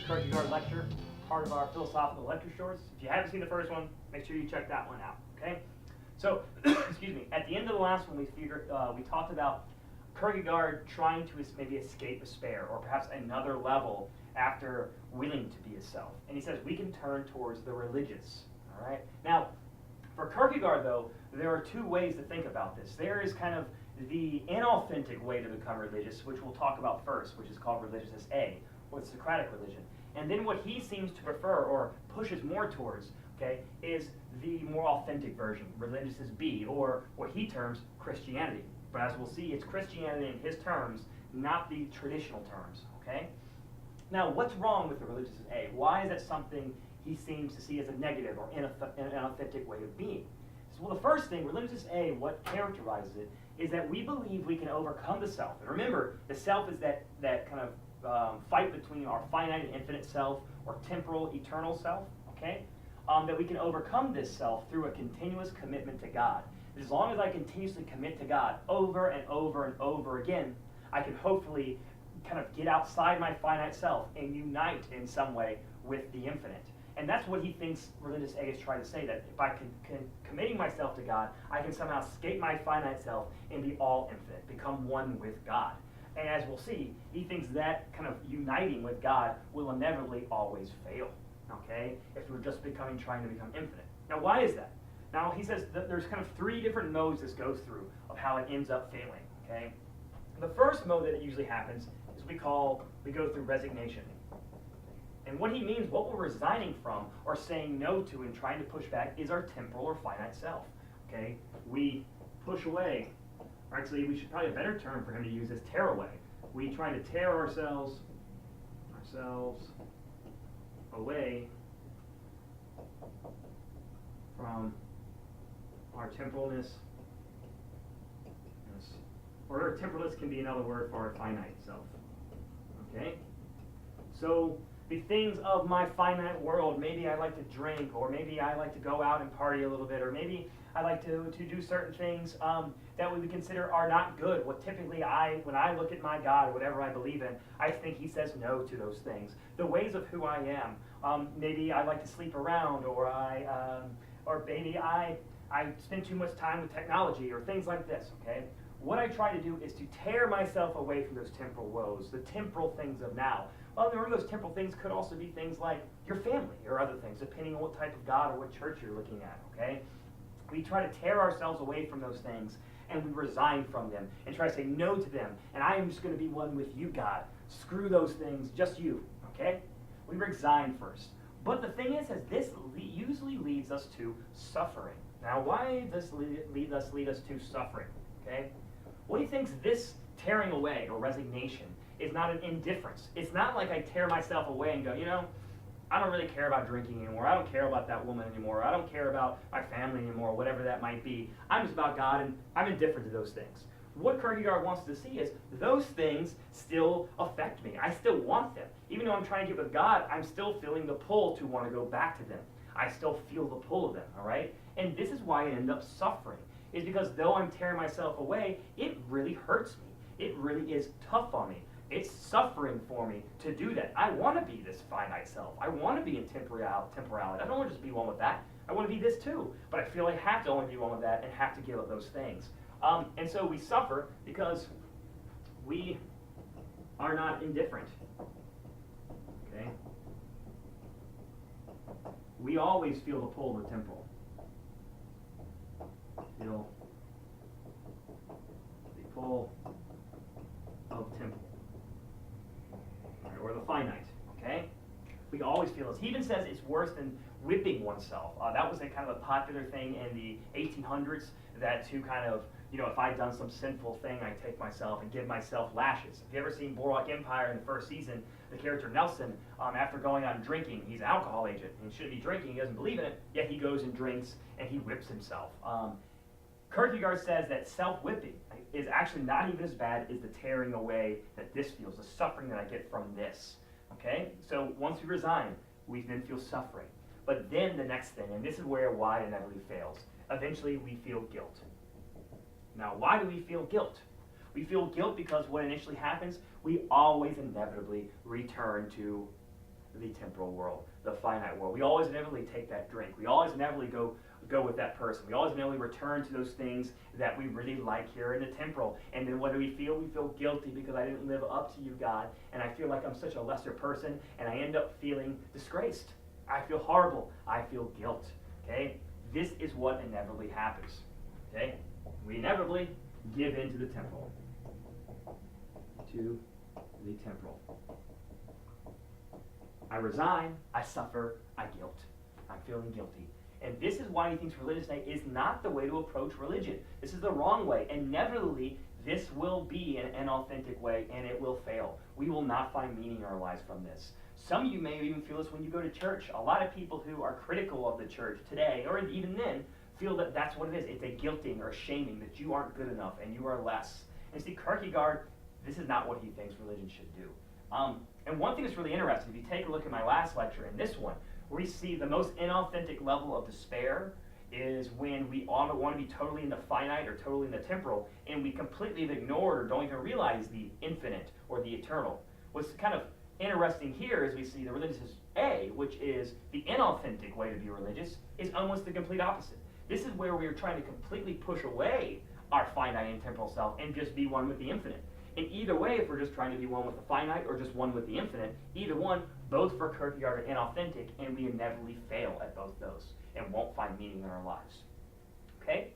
Kierkegaard lecture, part of our philosophical lecture shorts. If you haven't seen the first one, make sure you check that one out, okay? So, excuse me, at the end of the last one, we talked about Kierkegaard trying to maybe escape despair, or perhaps another level after willing to be a self. And he says we can turn towards the religious, all right? Now, for Kierkegaard, though, there are two ways to think about this. There is kind of the inauthentic way to become religious, which we'll talk about first, which is called religiousness A, or Socratic religion. And then what he seems to prefer, or pushes more towards, okay, is the more authentic version, religiousness B, or what he terms Christianity. But as we'll see, it's Christianity in his terms, not the traditional terms, okay? Now, what's wrong with the religiousness A? Why is that something he seems to see as a negative or inauthentic way of being? So, well, the first thing, religiousness A, what characterizes it, is that we believe we can overcome the self. And remember, the self is that kind of fight between our finite and infinite self, or temporal, eternal self, okay? That we can overcome this self through a continuous commitment to God. As long as I continuously commit to God over and over and over again, I can hopefully kind of get outside my finite self and unite in some way with the infinite. And that's what he thinks religious A is trying to say, that by committing myself to God, I can somehow escape my finite self and be all infinite, become one with God. And as we'll see, he thinks that kind of uniting with God will inevitably always fail, okay, if we're just trying to become infinite. Now, why is that? Now, he says that there's kind of three different modes this goes through of how it ends up failing, okay? The first mode that it usually happens is we go through resignation. And what he means, what we're resigning from or saying no to and trying to push back is our temporal or finite self, okay? We push away. Actually, we should probably a better term for him to use is tear away. We try to tear ourselves away from our temporalness, or our temporalness can be another word for our finite self, okay? So the things of my finite world, maybe I like to drink, or maybe I like to go out and party a little bit, or maybe I like to do certain things that we would consider are not good. What typically when I look at my God, or whatever I believe in, I think he says no to those things. The ways of who I am. Maybe I like to sleep around, or maybe I spend too much time with technology, or things like this, okay? What I try to do is to tear myself away from those temporal woes, the temporal things of now. Well, remember, those temporal things could also be things like your family or other things, depending on what type of God or what church you're looking at, okay? We try to tear ourselves away from those things, and we resign from them, and try to say no to them, and I am just going to be one with you, God. Screw those things, just you, okay? We resign first. But the thing is this usually leads us to suffering. Now, why does this lead us to suffering, okay? Well, he thinks this tearing away, or resignation, is not an indifference. It's not like I tear myself away and go, I don't really care about drinking anymore. I don't care about that woman anymore. I don't care about my family anymore, whatever that might be. I'm just about God, and I'm indifferent to those things. What Kierkegaard wants to see is those things still affect me. I still want them. Even though I'm trying to get with God, I'm still feeling the pull to want to go back to them. I still feel the pull of them, all right? And this is why I end up suffering, is because though I'm tearing myself away, it really hurts me. It really is tough on me. It's suffering for me to do that. I want to be this finite self. I want to be in temporality. I don't want to just be one with that. I want to be this too. But I feel I have to only be one with that and have to give up those things. And so we suffer because we are not indifferent. Okay? We always feel the pull of the temporal. Feel the pull of temporal. Or the finite, okay? We always feel this. He even says it's worse than whipping oneself. That was a kind of a popular thing in the 1800s, that to kind of, if I'd done some sinful thing, I'd take myself and give myself lashes. If you ever seen Boardwalk Empire in the first season, the character Nelson, after going out and drinking, he's an alcohol agent, and he shouldn't be drinking, he doesn't believe in it, yet he goes and drinks, and he whips himself. Kierkegaard says that self-whipping is actually not even as bad as the tearing away that this feels, the suffering that I get from this, okay? So once we resign, we then feel suffering. But then the next thing, and this is why it inevitably fails, eventually we feel guilt. Now, why do we feel guilt? We feel guilt because what initially happens, we always inevitably return to the temporal world, the finite world. We always inevitably take that drink. We always inevitably go with that person. We always inevitably return to those things that we really like here in the temporal. And then what do we feel? We feel guilty because I didn't live up to you, God, and I feel like I'm such a lesser person, and I end up feeling disgraced. I feel horrible. I feel guilt. Okay? This is what inevitably happens. Okay? We inevitably give in to the temporal. To the temporal. I resign, I suffer, I guilt. I'm feeling guilty. And this is why he thinks religious night is not the way to approach religion. This is the wrong way. And nevertheless, this will be an inauthentic way, and it will fail. We will not find meaning in our lives from this. Some of you may even feel this when you go to church. A lot of people who are critical of the church today, or even then, feel that that's what it is. It's a guilting or shaming that you aren't good enough and you are less. And see, Kierkegaard, this is not what he thinks religion should do. And one thing that's really interesting, if you take a look at my last lecture and this one, we see the most inauthentic level of despair is when we want to be totally in the finite or totally in the temporal, and we completely have ignored or don't even realize the infinite or the eternal. What's kind of interesting here is we see the religious A, which is the inauthentic way to be religious, is almost the complete opposite. This is where we are trying to completely push away our finite and temporal self and just be one with the infinite. And either way, if we're just trying to be one with the finite or just one with the infinite, either one, both for Kierkegaard are inauthentic, and we inevitably fail at both those and won't find meaning in our lives. Okay?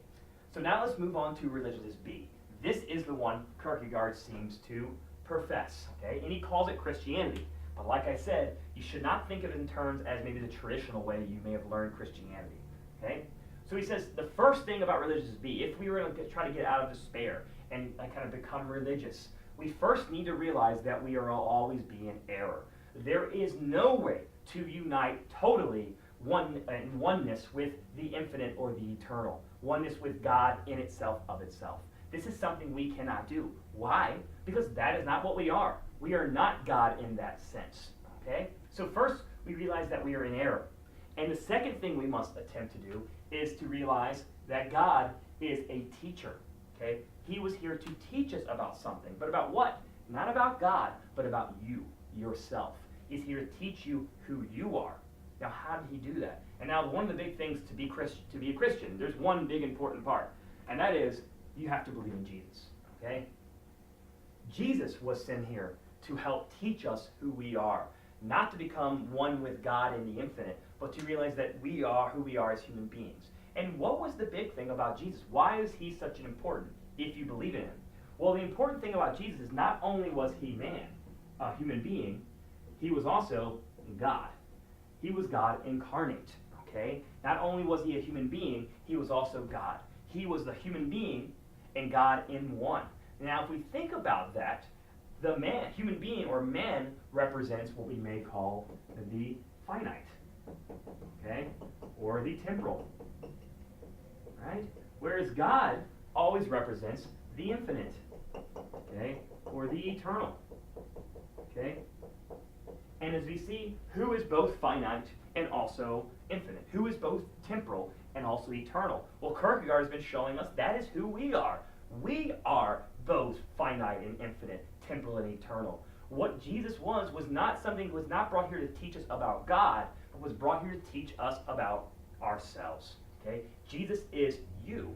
So now let's move on to religious B. This is the one Kierkegaard seems to profess, okay? And he calls it Christianity. But like I said, you should not think of it in terms as maybe the traditional way you may have learned Christianity, okay? So he says the first thing about religious B, if we were to try to get out of despair and kind of become religious, we first need to realize that we are always be in error. There is no way to unite totally in oneness with the infinite or the eternal, oneness with God in itself of itself. This is something we cannot do. Why? Because that is not what we are. We are not God in that sense. Okay? So first, we realize that we are in error. And the second thing we must attempt to do is to realize that God is a teacher. Okay? He was here to teach us about something. But about what? Not about God, but about you, yourself. He's here to teach you who you are. Now, how did he do that? And now, one of the big things to be a Christian, there's one big important part, and that is you have to believe in Jesus. Okay? Jesus was sent here to help teach us who we are, not to become one with God in the infinite, but to realize that we are who we are as human beings. And what was the big thing about Jesus? Why is he such an important, if you believe in him? Well, the important thing about Jesus is not only was he man, a human being, he was also God. He was God incarnate, okay? Not only was he a human being, he was also God. He was the human being and God in one. Now, if we think about that, the man, human being or man represents what we may call the finite, okay? Or the temporal, right? Whereas God always represents the infinite, okay? Or the eternal, okay? And as we see, who is both finite and also infinite? Who is both temporal and also eternal? Well, Kierkegaard has been showing us that is who we are. We are both finite and infinite, temporal and eternal. What Jesus was not brought here to teach us about God, but was brought here to teach us about ourselves. Okay? Jesus is you.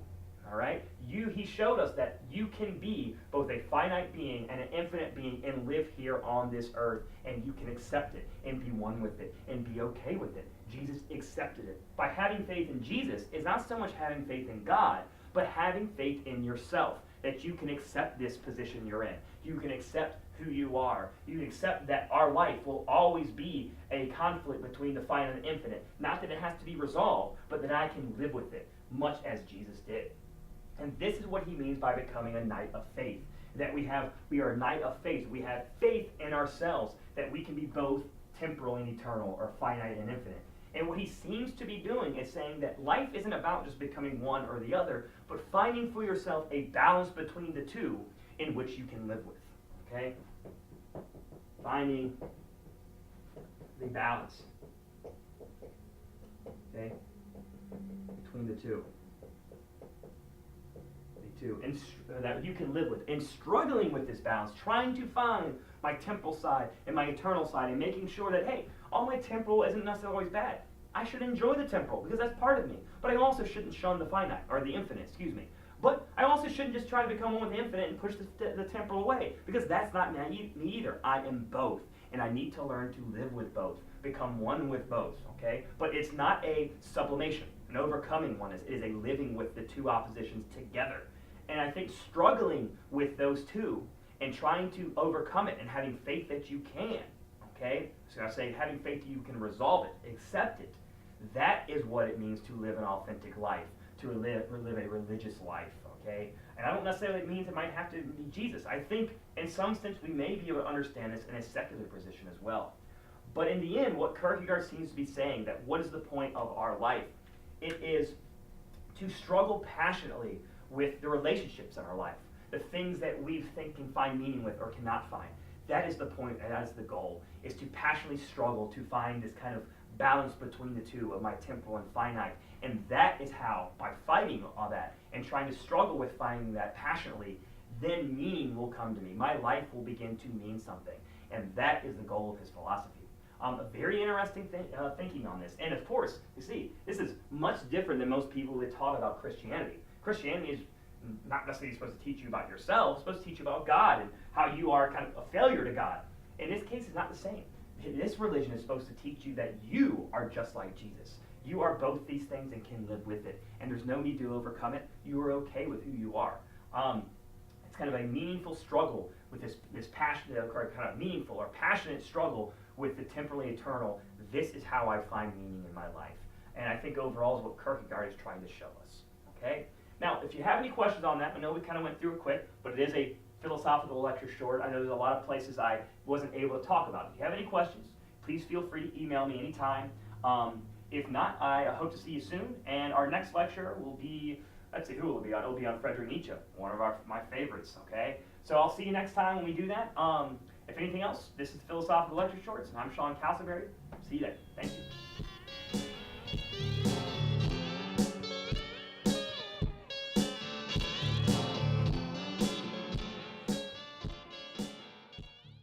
All right? He showed us that you can be both a finite being and an infinite being and live here on this earth, and you can accept it and be one with it and be okay with it. Jesus accepted it. By having faith in Jesus, it's not so much having faith in God, but having faith in yourself, that you can accept this position you're in. You can accept who you are. You can accept that our life will always be a conflict between the finite and infinite. Not that it has to be resolved, but that I can live with it, much as Jesus did. And this is what he means by becoming a knight of faith. That we are a knight of faith. We have faith in ourselves that we can be both temporal and eternal, or finite and infinite. And what he seems to be doing is saying that life isn't about just becoming one or the other, but finding for yourself a balance between the two in which you can live with. Okay? Finding the balance. Okay? Between the two. And that you can live with, and struggling with this balance, trying to find my temporal side and my eternal side, and making sure that, hey, all my temporal isn't necessarily always bad. I should enjoy the temporal because that's part of me. But I also shouldn't shun the finite, or the infinite, excuse me. But I also shouldn't just try to become one with the infinite and push the temporal away, because that's not me either. I am both, and I need to learn to live with both, become one with both, okay? But it's not a sublimation, an overcoming one. It is a living with the two oppositions together. And I think struggling with those two and trying to overcome it and having faith that you can, okay? So I say having faith that you can resolve it, accept it. That is what it means to live an authentic life, to live a religious life, okay? And I don't necessarily mean it might have to be Jesus. I think in some sense we may be able to understand this in a secular position as well. But in the end, what Kierkegaard seems to be saying, that what is the point of our life? It is to struggle passionately with the relationships in our life, the things that we think can find meaning with or cannot find. That is the point, and that is the goal, is to passionately struggle to find this kind of balance between the two of my temporal and finite. And that is how, by fighting all that and trying to struggle with finding that passionately, then meaning will come to me. My life will begin to mean something. And that is the goal of his philosophy. A very interesting thinking on this. And of course, you see, this is much different than most people that talk about Christianity. Christianity is not necessarily supposed to teach you about yourself, it's supposed to teach you about God and how you are kind of a failure to God. In this case, it's not the same. This religion is supposed to teach you that you are just like Jesus. You are both these things and can live with it. And there's no need to overcome it. You are okay with who you are. It's kind of a meaningful struggle with this passionate, or kind of meaningful or passionate struggle with the temporally eternal. This is how I find meaning in my life. And I think overall is what Kierkegaard is trying to show us. Okay? Now, if you have any questions on that, I know we kind of went through it quick, but it is a philosophical lecture short. I know there's a lot of places I wasn't able to talk about. If you have any questions, please feel free to email me anytime. If not, I hope to see you soon. And our next lecture will be, let's see, who will it be on? It will be on Friedrich Nietzsche, one of my favorites, okay? So I'll see you next time when we do that. If anything else, this is Philosophical Lecture Shorts, and I'm Sean Castleberry. See you then. Thank you.